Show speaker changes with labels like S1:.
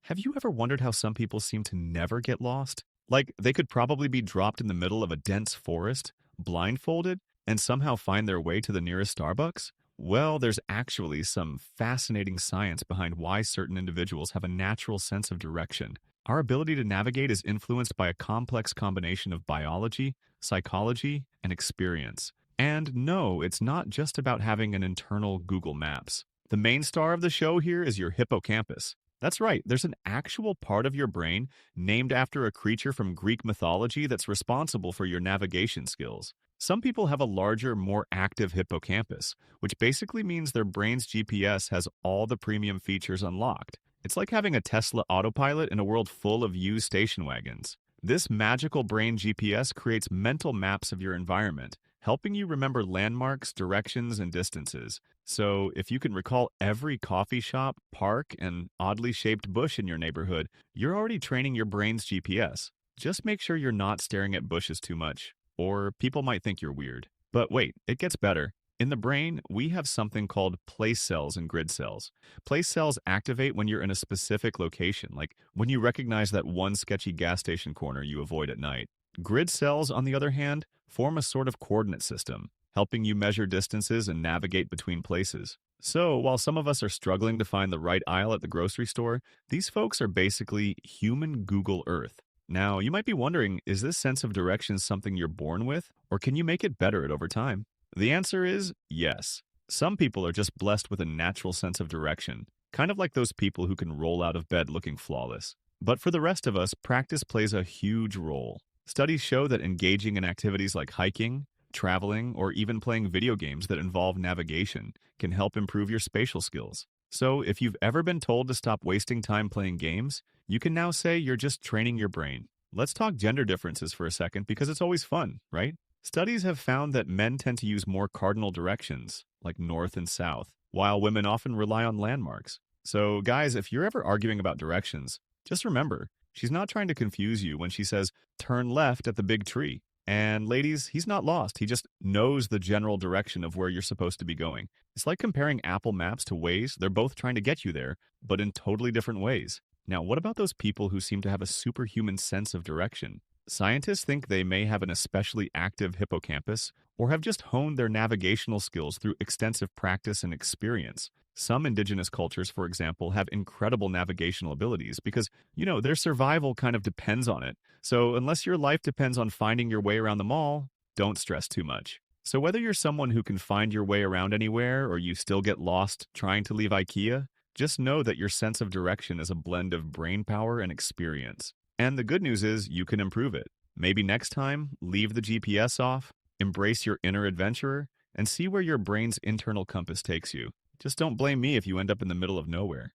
S1: Have you ever wondered how some people seem to never get lost? Like, they could probably be dropped in the middle of a dense forest, blindfolded, and somehow find their way to the nearest Starbucks? Well, there's actually some fascinating science behind why certain individuals have a natural sense of direction. Our ability to navigate is influenced by a complex combination of biology, psychology, and experience. And no, it's not just about having an internal Google Maps. The main star of the show here is your hippocampus. That's right, there's an actual part of your brain named after a creature from Greek mythology that's responsible for your navigation skills. Some people have a larger, more active hippocampus, which basically means their brain's GPS has all the premium features unlocked. It's like having a Tesla autopilot in a world full of used station wagons. This magical brain GPS creates mental maps of your environment, helping you remember landmarks, directions, and distances. So, if you can recall every coffee shop, park, and oddly shaped bush in your neighborhood, you're already training your brain's GPS. Just make sure you're not staring at bushes too much, or people might think you're weird. But wait, it gets better. In the brain, we have something called place cells and grid cells. Place cells activate when you're in a specific location, like when you recognize that one sketchy gas station corner you avoid at night. Grid cells, on the other hand, form a sort of coordinate system, helping you measure distances and navigate between places. So, while some of us are struggling to find the right aisle at the grocery store, these folks are basically human Google Earth. Now, you might be wondering, is this sense of direction something you're born with, or can you make it better at over time? The answer is yes. Some people are just blessed with a natural sense of direction, kind of like those people who can roll out of bed looking flawless. But for the rest of us, practice plays a huge role. Studies show that engaging in activities like hiking, traveling, or even playing video games that involve navigation can help improve your spatial skills. So, if you've ever been told to stop wasting time playing games, you can now say you're just training your brain. Let's talk gender differences for a second because it's always fun, right? Studies have found that men tend to use more cardinal directions, like north and south, while women often rely on landmarks. So, guys, if you're ever arguing about directions, just remember, she's not trying to confuse you when she says, turn left at the big tree. And ladies, he's not lost. He just knows the general direction of where you're supposed to be going. It's like comparing Apple Maps to Waze. They're both trying to get you there, but in totally different ways. Now, what about those people who seem to have a superhuman sense of direction? Scientists think they may have an especially active hippocampus or have just honed their navigational skills through extensive practice and experience. Some indigenous cultures, for example, have incredible navigational abilities because, their survival kind of depends on it. So, unless your life depends on finding your way around the mall, don't stress too much. So, whether you're someone who can find your way around anywhere or you still get lost trying to leave IKEA, just know that your sense of direction is a blend of brain power and experience. And the good news is you can improve it. Maybe next time, leave the GPS off, embrace your inner adventurer, and see where your brain's internal compass takes you. Just don't blame me if you end up in the middle of nowhere.